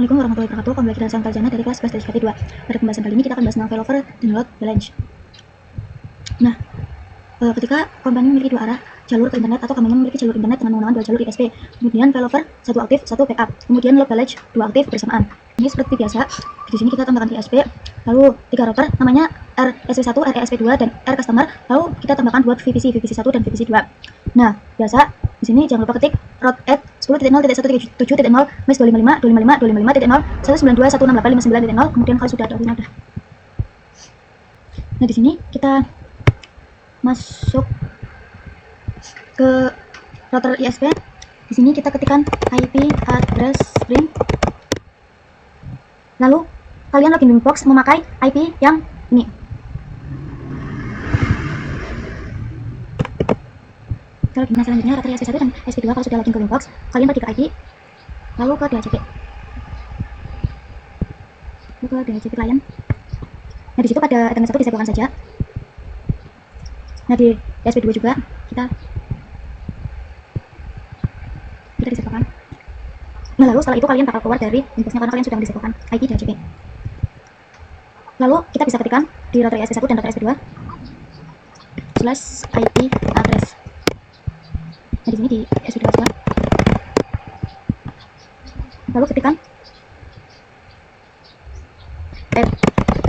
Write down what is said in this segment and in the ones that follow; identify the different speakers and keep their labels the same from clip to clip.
Speaker 1: Assalamualaikum warahmatullahi wabarakatuh. Kembali lagi dengan Taljana dari kelas 11 dari 2. Pada pembahasan kali ini kita akan bahas tentang failover dan load balance. Nah, ketika company memiliki dua arah jalur ke internet atau company memiliki jalur internet dengan menggunakan dua jalur ISP, kemudian failover satu aktif, satu backup, kemudian load balance dua aktif bersamaan. Ini seperti biasa. Di sini kita tambahkan ISP, lalu tiga router namanya RSP1, RSP2 dan R customer, lalu kita tambahkan buat VPC 1 dan VPC 2. Nah, biasa di sini jangan lupa ketik root at 10.0.137.0/255.255.0 kemudian kalau sudah ada udah. Nah, di sini kita masuk ke router ISP. Di sini kita ketikkan IP address string. Lalu kalian login di box memakai IP yang ini. Nah, selanjutnya router ISP1 dan ISP2 kalau sudah login ke Winbox, kalian pergi ke IP, lalu ke DHCP. Lalu ke DHCP client. Nah, di situ pada ethernet 1 disebutkan saja. Nah, di ISP2 juga kita disebutkan. Nah, lalu setelah itu kalian bakal keluar dari Winboxnya karena kalian sudah disebutkan IP DHCP. Lalu kita bisa ketikkan di router ISP1 dan router ISP2 /IP address. Nah, di sini di ISP2 juga. Lalu ketikkan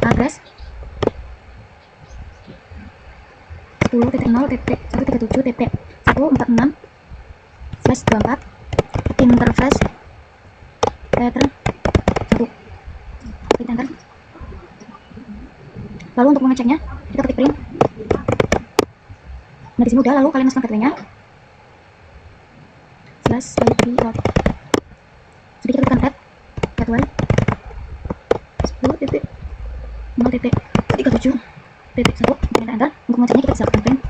Speaker 1: address 10.0.137.146/24 interface tether 1. Klik enter. Lalu untuk mengeceknya kita ketik print. Nah, di sini udah, lalu kalian masukkan gateway-nya /IP route. Sedikit tekan add gateway 10.0.37.1. Kemudian enter. Untuk mengeceknya kita bisa tekan print.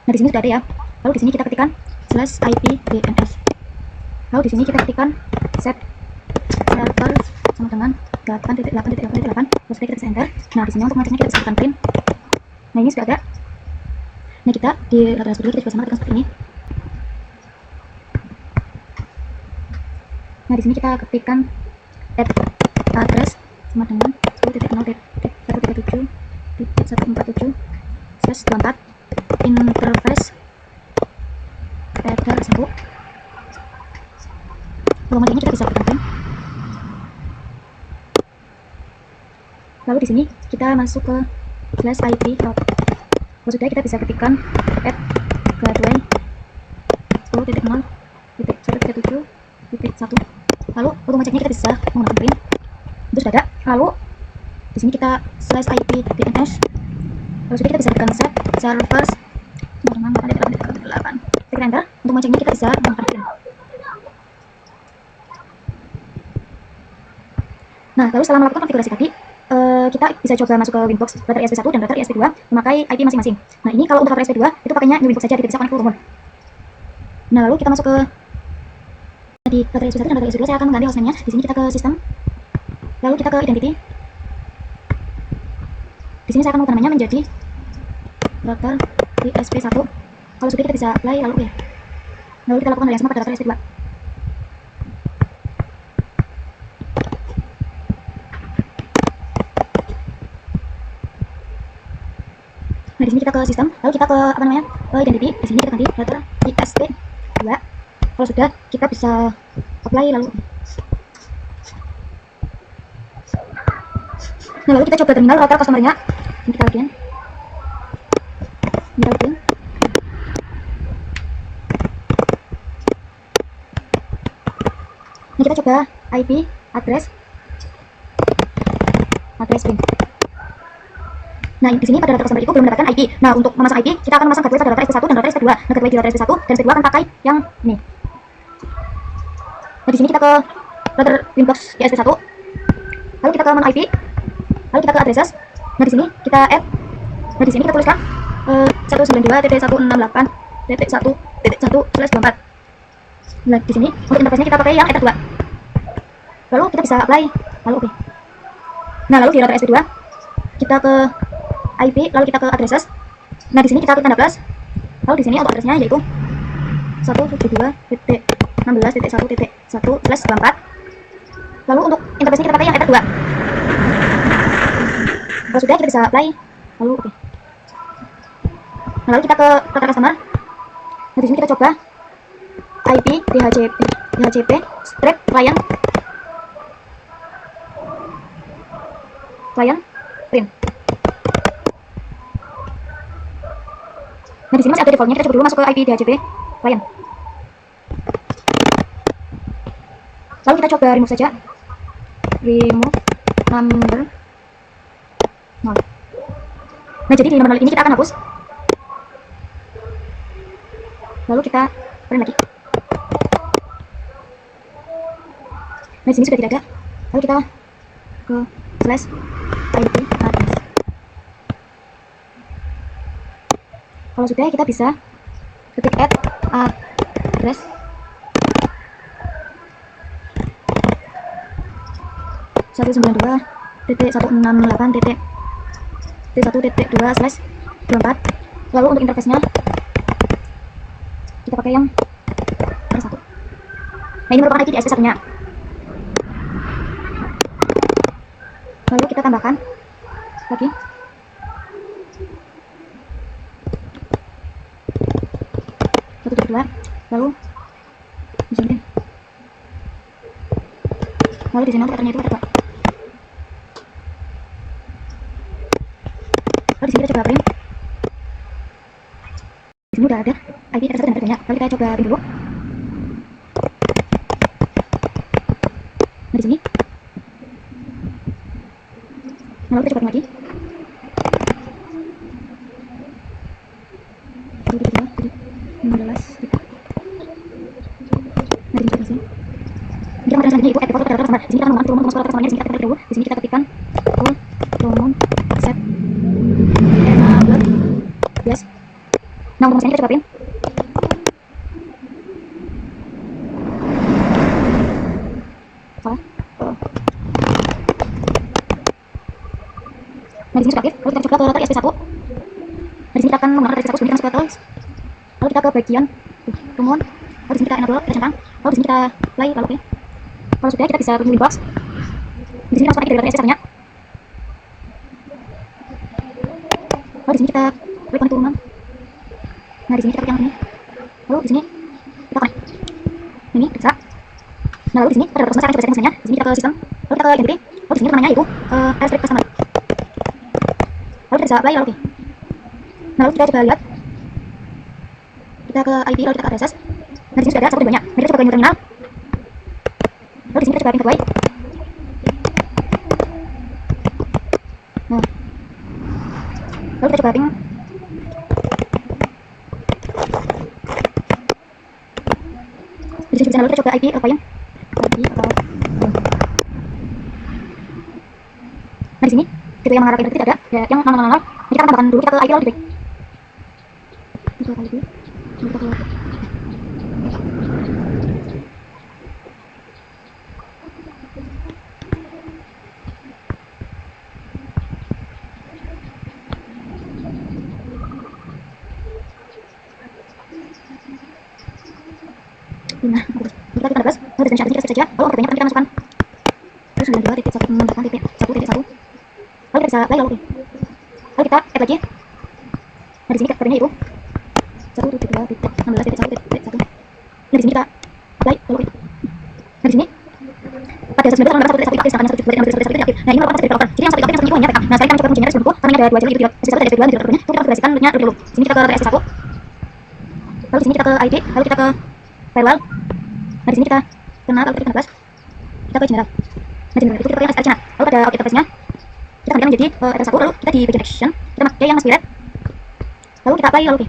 Speaker 1: Nah, di sini sudah ada ya. Lalu di sini kita ketikkan /IP DNS. Lalu di sini kita ketikkan set server sama dengan 8.8.8.8. Terus kita bisa enter. Nah, di sini untuk mengeceknya kita bisa tekan print. Nah, ini sudah ada. Nah, kita di router ISP2 kita juga sama ketikkan seperti ini. Nah, di sini kita ketikkan address sama dengan 10.0.137.147/24 interface tether 1. Lalu modinya kita bisa tekan print. Lalu di sini kita masuk ke /IP route. Kalau sudah, kita bisa ketikkan gateway 10.0.137.1. Lalu untuk mengeceknya kita bisa menggunakan print. Itu sudah ada. Lalu di sini kita /IP DNS. Lalu sudah, kita bisa tekan set servers dengan 8.8.8. Klik enter. Untuk mengeceknya kita bisa menggunakan print. Nah, lalu setelah melakukan konfigurasi tadi, kita bisa coba masuk ke Winbox router ISP1 dan router ISP2 memakai IP masing-masing. Nah, ini kalau untuk router ISP2 itu pakainya New Winbox saja, tidak bisa connect ke umum. Nah, lalu kita masuk ke di router ISP1 dan router ISP2 saya akan mengganti hostname-nya. Di sini kita ke sistem. Lalu kita ke identity. Di sini saya akan mengubah namanya menjadi router ISP1. Kalau sudah, kita bisa apply lalu ya. Lalu kita lakukan hal yang sama pada router ISP2. Nah, di sini kita ke sistem, lalu kita ke identity. Di sini kita ganti router ISP2. Kalau sudah, kita bisa apply lalu. Nah, lalu kita coba terminal router customer-nya. Ini kita login. Ini kita coba IP address string. Nah, di sini pada router customer itu belum mendapatkan IP. Nah, untuk memasang IP, kita akan memasang gateway pada router ISP1 dan router ISP2. Nah, gateway di router ISP1 dan ISP2 akan pakai yang ini. Nah, di sini kita ke router Winbox ISP1. Lalu kita ke menu IP. Lalu kita ke addresses. Nah, di sini kita add. Nah, di sini kita tuliskan 192.168.1.1/24. Nah, di sini untuk interface-nya kita pakai yang Ether 2. Lalu kita bisa apply. Lalu oke. Nah, lalu di router ISP2 kita ke IP, lalu kita ke addresses. Nah, di sini kita klik tanda plus. Lalu di sini untuk addressnya yaitu 172.16.1.1/24. Lalu untuk interface kita pakai yang iPad 2. Kalau sudah, kita bisa apply. Lalu oke. Nah, lalu kita ke tata customer. Nah, di sini kita coba IP DHCP strip client print. Nah, di sini masih ada defaultnya. Kita coba dulu masuk ke IP DHCP client. Lalu kita coba remove saja. Remove number 0. Nah, jadi di nomor 0 ini kita akan hapus. Lalu kita print lagi. Nah, di sini sudah tidak ada. Lalu kita ke slash IP address. Kalau sudah, kita bisa ketik add address. Satu 192.168.1.2/24. Lalu untuk interface-nya kita pakai yang R1. Nah, ini merupakan ID di SP1-nya. Lalu kita tambahkan lagi. Lalu di sini. Lalu di sini untuk katanya itu ada 2. Lalu di sini kita coba print. Di sini udah ada IP R1 dan R2-nya. Lalu kita coba print dulu. Nah, di sini. Nah, lalu kita coba print lagi. Selanjutnya itu epic foto pada customer. Di sini kita menggunakan turun untuk customer-nya. Di sini kita ketik dulu. Di sini kita ketikkan all promote set enable yes. Nah, untuk mesinnya kita coba print. Salah. Nah, di sini sudah aktif. Lalu kita coba ke letter SP1. Nah, di sini kita akan menggunakan letter SP1 sebelum kita masuk ke tools. Lalu kita ke bagian promote. Lalu di sini kita enable, kita centang. Lalu di sini kita play. Lalu oke. Kalau sudah, kita bisa bunyi inbox. Di sini kita masukkan dari SP1-nya. Lalu di sini kita klik connect turunan. Nah, di sini kita klik yang ini. Lalu di sini kita connect. Ini bisa. Nah, lalu di sini kita dapat saya coba setting mesinnya. Di sini kita ke sistem. Lalu kita ke identity. Lalu di sini namanya yaitu strip customer. Lalu kita bisa apply. Lalu oke. Nah, lalu kita coba lihat. Kita ke IP, lalu kita ke addresses. Nah, di sini sudah ada 1/2-nya. Nah, kita coba ke new terminal. Lalu di sini kita coba pindah ke Nah, lalu kita coba ping. Di sini bisa, lalu kita coba IP client. Nah, di sini kita yang mengarah ke tidak ada, ya, yang 000. Ini kita tambahkan dulu, kita ke IP lalu di back. Kita ke IP, kita ke Nah, kita tekan atas, lalu destination address kita skip saja. Lalu untuk kita masukkan 92.168.1.1. Lalu kita bisa play, lalu lalu kita add lagi. Nah, di sini katanya itu 172.16.1.1. Nah, di sini kita apply, lalu nah, di sini pada 19 tanggal 1.1 itu aktif, sedangkan 1.2 yang 1.1 itu aktif. Nah, ini merupakan satu developer. Jadi yang 1 itu aktif, yang 1 hanya PK. Nah, sekarang kita coba kuncinya sebelumku, karena ada 2 channel YouTube SP1 dan SP2 di developernya. Itu kita konfigurasikan linknya dulu. Di sini kita ke SP1. Lalu di sini kita ke ID, lalu kita ke firewall. Nah, di sini kita kenal, lalu kita kita ke general. Nah, general itu kita pakai yang SL. Lalu pada objek interface-nya kita gantikan menjadi R1, lalu kita di bagian action kita pakai yang spirit. Lalu kita apply, lalu oke.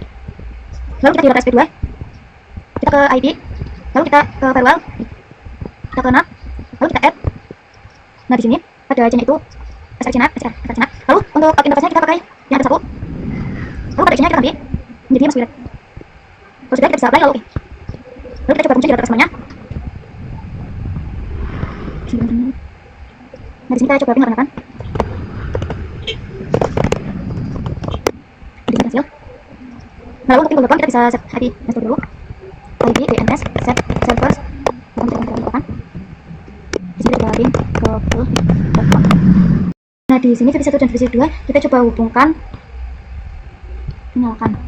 Speaker 1: Lalu kita di SP2. Kita ke ID, lalu kita ke firewall. Kita ke nav, lalu kita add. Nah, di sini pada channel itu SL. Lalu untuk objek interface-nya kita pakai yang R1. Lalu pada action-nya kita ganti menjadi yang spirit. Kalau sudah, kita bisa apply, lalu oke. Lalu kita coba kunci di data semuanya. Nah, di sini kita coba menggunakan. Di sini hasil. Nah, lalu untuk ping.com kita bisa set IP install dulu. ID DNS set servers. Kita bukakan. Di sini kita login ke google.com. Nah, di sini VPC 1 dan VPC 2 kita coba hubungkan, nyalakan.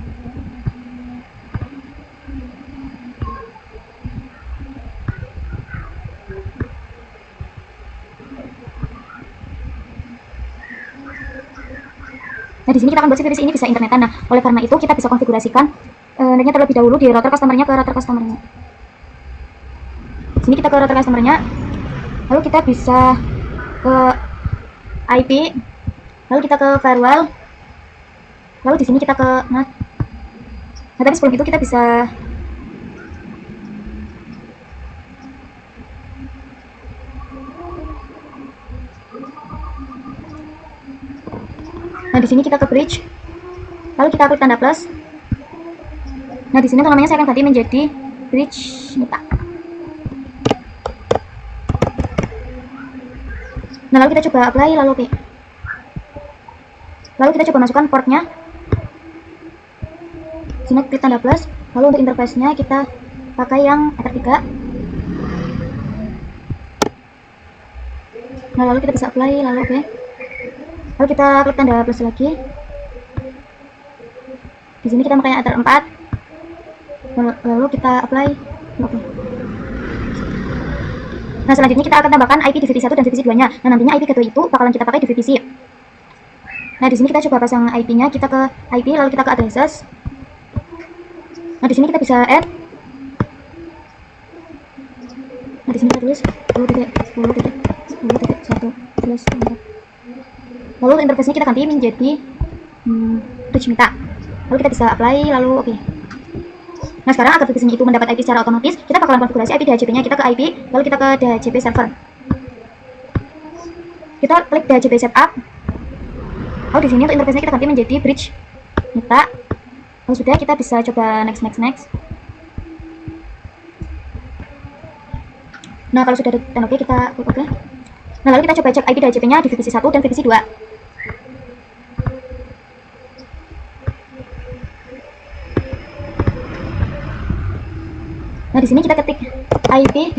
Speaker 1: Nah, di sini kita akan buat si VPC ini bisa internetan. Nah, oleh karena itu kita bisa konfigurasikan netnya terlebih dahulu di router customernya ke router customernya. Sini kita ke router customernya, lalu kita bisa ke IP, lalu kita ke firewall, lalu di sini kita ke NAT. Nah, tapi sebelum itu kita bisa di sini kita ke bridge, lalu kita klik tanda plus. Nah, di sini namanya saya akan ganti menjadi bridge Mita. Nah, lalu kita coba apply, lalu oke. Lalu kita coba masukkan portnya. Sini klik tanda plus, lalu untuk interface-nya kita pakai yang Ether 3. Nah, lalu kita bisa apply, lalu oke. Lalu kita klik tanda plus lagi. Di sini kita pakai Ether 4. Lalu kita apply, oke. Nah, selanjutnya kita akan tambahkan IP di VPC 1 dan VPC 2-nya. Nah, nantinya IP kedua itu bakalan kita pakai di VPC. Nah, di sini kita coba pasang IP-nya, kita ke IP, lalu kita ke addresses. Nah, di sini kita bisa add. Nah, di sini kita tulis 10.10.10.1/4. Lalu interface-nya kita ganti menjadi bridge Mita. Lalu kita bisa apply, lalu oke. Nah, sekarang agar VPC itu mendapat IP secara otomatis, kita bakalan konfigurasi IP DHCP-nya. Kita ke IP, lalu kita ke DHCP server. Kita klik DHCP setup. Lalu di sini untuk interface-nya kita ganti menjadi bridge Mita. Lalu sudah, kita bisa coba next. Nah, kalau sudah dan oke, kita klik oke. Nah, lalu kita coba cek IP DHCP-nya di VPC 1 dan VPC 2. Nah, di sini kita ketik IP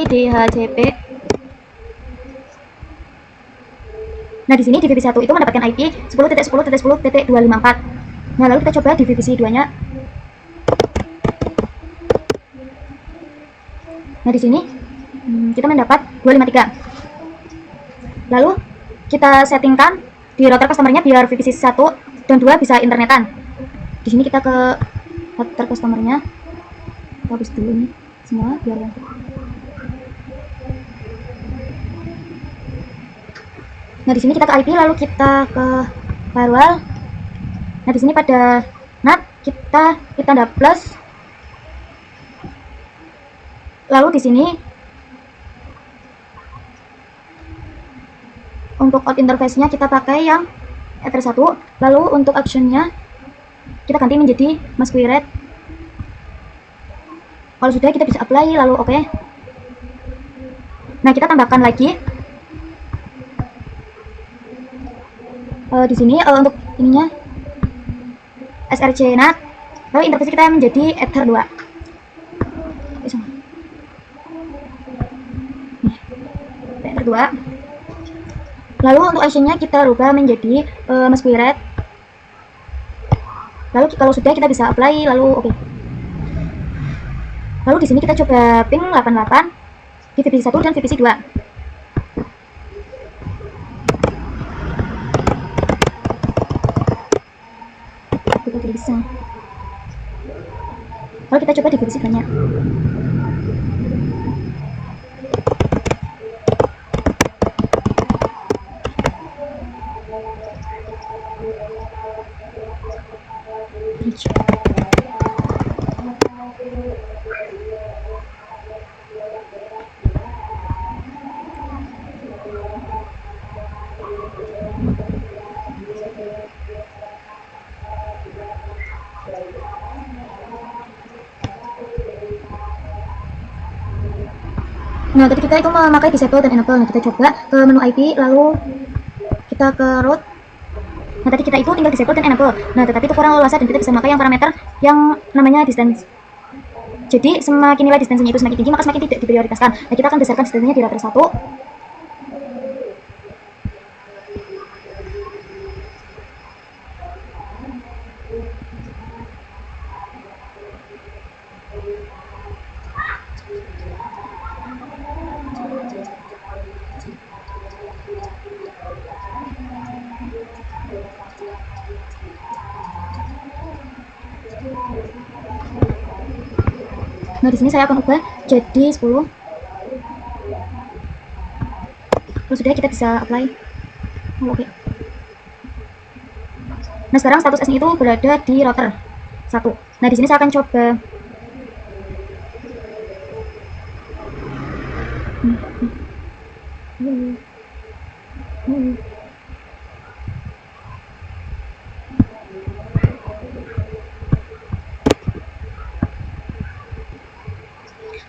Speaker 1: DHCP. Nah, di sini di VPC 1 itu mendapatkan IP 10.10.10.254. Nah, lalu kita coba di VPC 2-nya. Nah, di sini kita mendapat 253. Lalu kita settingkan di router customernya biar VPC 1 dan 2 bisa internetan. Di sini kita ke router customernya. Habis dulu nih semua biar Nah, di sini kita ke IP, lalu kita ke firewall. Nah, di sini pada NAT kita tanda plus. Lalu di sini untuk out interface-nya kita pakai yang Ether 1. Lalu untuk action-nya kita ganti menjadi masquerade. Kalau sudah, kita bisa apply, lalu oke. Nah, kita tambahkan lagi di sini untuk ininya SRC NAT. Lalu interface kita menjadi Ether 2. Ether 2. Lalu untuk actionnya kita rubah menjadi masquerade. Lalu kalau sudah, kita bisa apply, lalu oke. Lalu di sini kita coba ping 88 di VPC 1 dan VPC 2. Kita tidak bisa. Lalu kita coba di VPC 2-nya. Nah, tadi kita itu memakai disable dan enable. Nah, kita coba ke menu IP, lalu kita ke root. Nah, tadi kita itu tinggal disable dan enable. Nah, tetapi itu kurang leluasa dan kita bisa memakai yang parameter yang namanya distance. Jadi semakin nilai distansinya itu semakin tinggi, maka semakin tidak diprioritaskan. Nah, kita akan besarkan distansinya di router 1. Nah, di sini saya akan ubah jadi 10. Kalau sudah, kita bisa apply. Oke. Nah, sekarang status S-nya itu berada di router 1. Nah, di sini saya akan coba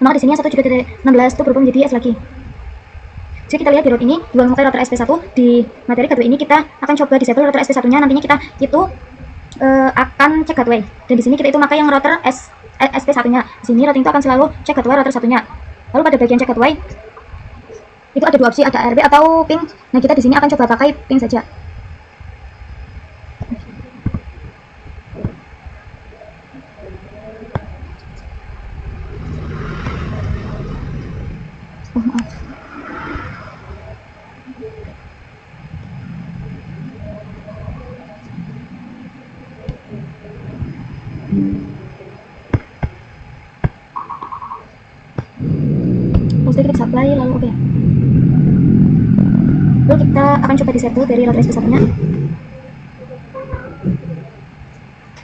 Speaker 1: maka di sini 1.16 itu berubah menjadi S lagi. Jadi kita lihat di root ini, dua memakai router SP1, di materi kedua ini kita akan coba disable router SP1-nya, nantinya kita itu akan cek gateway. Dan di sini kita itu pakai yang router SP1-nya. Di sini routing itu akan selalu cek gateway router satunya. Lalu pada bagian cek gateway itu ada dua opsi, ada ARB atau ping. Nah, kita di sini akan coba pakai ping saja. Oh, maaf. Terus kita bisa apply, lalu oke. Lalu kita akan coba disable dari router SP1-nya.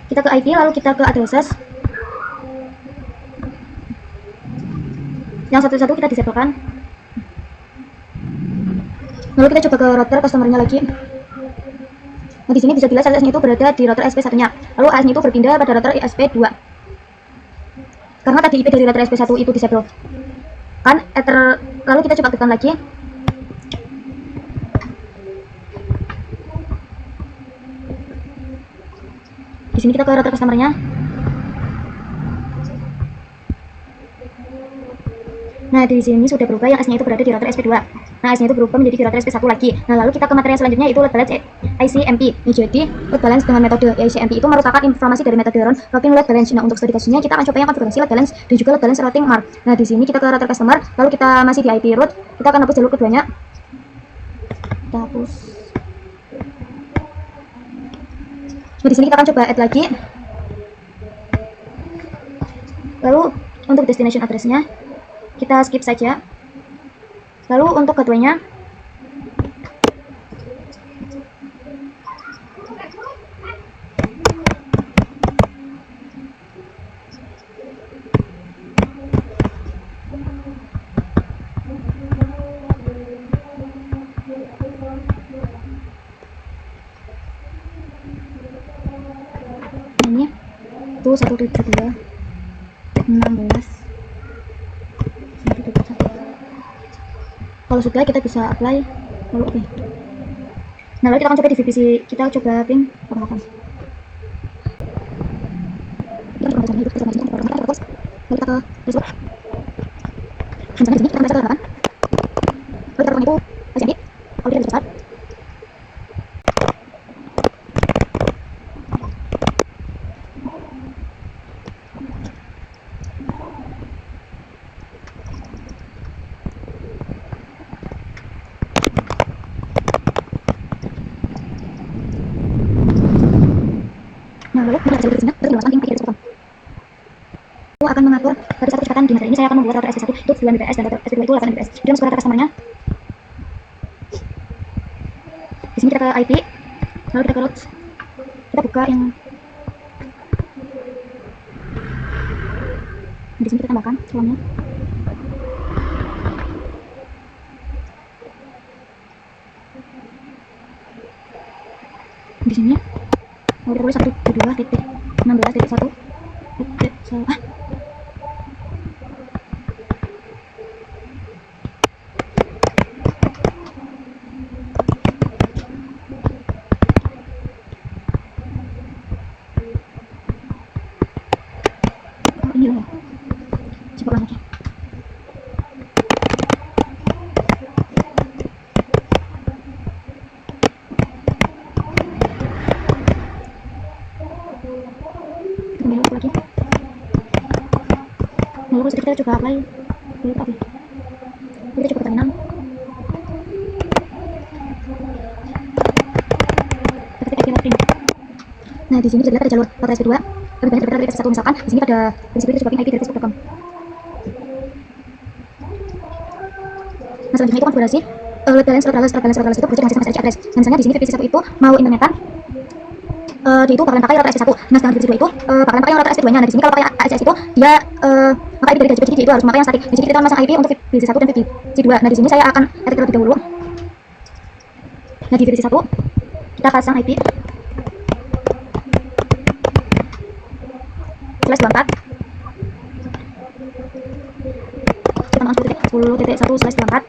Speaker 1: Kita ke IP, lalu kita ke addresses. Yang satu-satu kita disablekan. Lalu kita coba ke router customer-nya lagi. Nah, di sini bisa dilihat AS-nya itu berada di router SP1-nya. Lalu AS-nya itu berpindah pada router SP2. Karena tadi IP dari router SP1 itu disable. Kan ether, lalu kita coba aktifkan lagi. Di sini kita ke router customer-nya. Nah, di sini sudah berubah, yang S-nya itu berada di router SP2. Nah, S-nya itu berubah menjadi di router SP1 lagi. Nah, lalu kita ke materi yang selanjutnya, yaitu load balance ICMP. Nah, jadi load balance dengan metode ICMP itu merupakan informasi dari metode routing load balance. Nah, untuk studi kasusnya kita akan coba yang konfigurasi load balance dan juga load balance routing mark. Nah, di sini kita ke router customer, lalu kita masih di IP root, kita akan hapus jalur keduanya. Kita hapus. Nah, di sini kita akan coba add lagi. Lalu untuk destination address-nya kita skip saja. Lalu untuk gateway-nya ini itu 172 16 171. Kalau sudah, kita bisa apply, lalu oke. Nah, lalu kita akan coba di VPC, kita coba ping apa-apa. Kita coba sama hidup sama sini, lalu kita ke Facebook. Misalnya di sini kita bisa ke lalu kita itu ICMP, lalu kita bisa start. Nah, lalu kita bisa di sini, terus menjelaskan ping IP tersebut. Aku akan mengatur dari satu kecepatan di materi ini. Saya akan membuat router SP1 itu 2 Mbps dan router SP2 itu 8 Mbps. Kita masuk ke router customer-nya. Di sini kita ke IP, lalu kita ke root. Kita buka yang di sini, kita tambahkan semuanya. Di sini mau kita tulis 1.2.16.1 ini loh. Jadi kita coba apply lupa ya. Kita coba ke terminal. Ketik IP loading. Nah, di sini bisa dilihat ada jalur router SP2 lebih banyak daripada SP1. Misalkan di sini pada prinsip kita coba ping IP dari facebook.com. Nah, selanjutnya itu konfigurasi load balance itu bekerja dengan sistem SSH address. Nah, misalnya di sini VPC1 itu mau internetan, dia itu bakalan pakai router SP1. Nah, sedangkan VPC2 itu bakalan pakai router SP2-nya. Nah, di sini kalau pakai ACS itu dia maka IP dari GPG itu harus memakai yang statik. Di sini kita masang IP untuk VPC1 dan VPC2. Nah, di sini saya akan edit terlebih dahulu. Nah, di VPC1 kita pasang IP /24 kita masuk 10.1/24.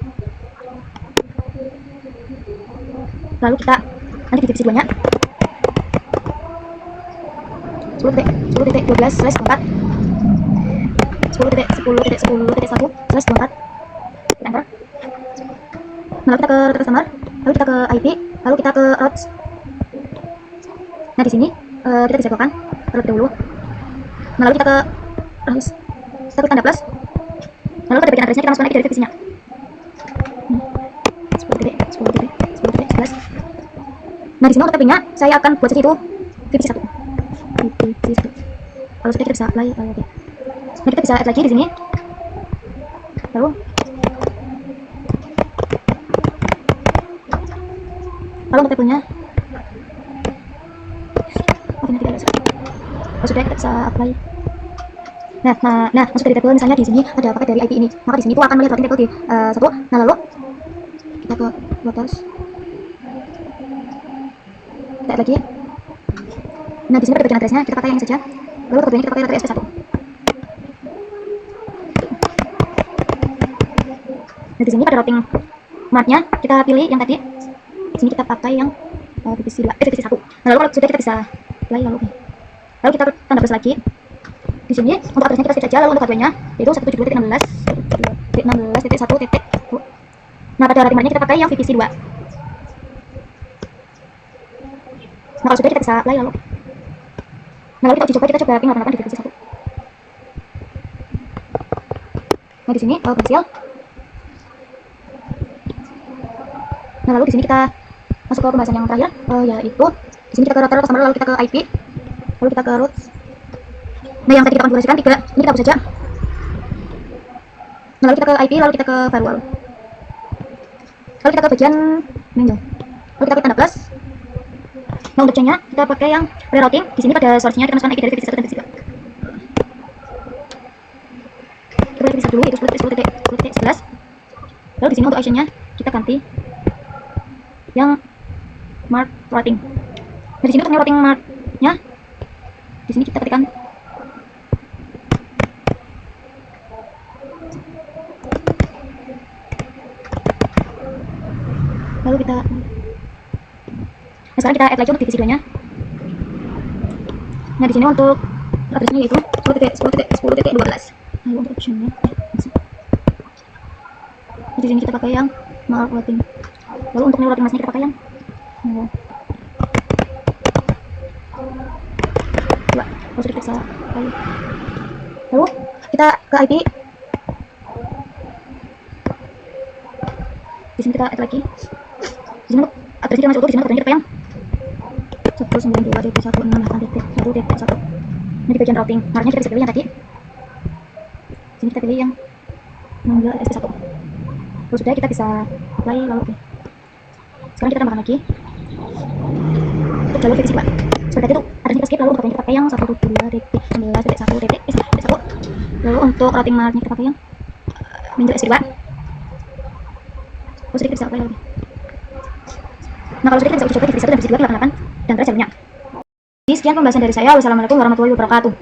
Speaker 1: Lalu kita nanti di divisi 2 nya 10.12/24 10.10.10.1/24. Kita enter. Lalu kita ke router customer, lalu kita ke IP, lalu kita ke routes. Nah, di sini kita bisa bukan terlebih dahulu. Nah, lalu kita ke kita tanda plus. Lalu pada bagian addressnya kita masukkan IP dari VPC-nya. 10.10.10.11. Nah, di sini untuk IP-nya saya akan buat saja itu VPC1. Kalau sudah kita bisa apply. Oke. Nah, kita bisa add lagi di sini. Lalu untuk tabelnya tidak ada. Kalau sudah kita bisa apply. Nah, masuk dari tabel misalnya di sini ada paket dari IP ini, maka di sini itu akan melihat routing table di satu. Nah, lalu kita ke routers, kita lagi. Nah, di sini pada bagian addressnya kita pakai yang ini saja. Lalu tabelnya kita pakai router SP1. Nah, di sini pada routing marknya kita pilih yang tadi. Di sini kita pakai yang VPC1. Nah, lalu kalau sudah kita bisa apply. Lalu kita tanda plus lagi. Di sini untuk addressnya kita skip saja. Lalu untuk hardware-nya yaitu 172.16.16.1. Nah, pada routing marknya kita pakai yang VPC2. Nah, kalau sudah kita bisa apply. Lalu kita uji coba, kita coba ping 88 di VPC1. Nah, di sini berhasil. Nah, lalu di sini kita masuk ke pembahasan yang terakhir, yaitu di sini kita ke router customer, lalu kita ke IP, lalu kita ke routes. Nah, yang tadi kita konfigurasikan 3, ini kita hapus saja. Nah, lalu kita ke IP, lalu kita ke firewall, lalu kita ke bagian menu, lalu kita ke tanda plus. Nah, untuk chain-nya kita pakai yang rerouting. Di sini pada source-nya kita masukkan IP dari VPC1 dan VPC2. Kita pilih VPC1 dulu, yaitu 10.10.11. Lalu di sini untuk action-nya kita ganti yang mark routing. Nah, di sini untuk routing mark-nya di sini kita ketikkan lalu kita. Nah, sekarang kita add lagi untuk divisi 2 nya. Nah, di sini untuk addressnya yaitu 10.10.10.12. Lalu untuk optionnya di sini kita pakai yang mark routing. Lalu untuk routing masnya kita pakai yang coba, kalau sudah kita lalu kita ke IP. Di sini kita add lagi. Di sini address kita masuk di sini addressnya kita yang 192.16.1.1. Ini di bagian routing. Marknya kita bisa pilih yang tadi. Di sini kita pilih yang mengambil SP1. Kalau sudah kita bisa apply. Lalu oke. Sekarang kita tambahkan lagi untuk jalur VPC2. Seperti itu address kita skip. Lalu untuk kita pakai yang 1.2.11.1. Lalu untuk routing marknya kita pakai yang mengambil SP2. Kalau sudah kita bisa apply lagi. Nah, kalau sudah kita bisa uji coba di VPC1 dan VPC2 di 88 dan terus jalurnya. Sekian pembahasan dari saya. Wassalamualaikum warahmatullahi wabarakatuh.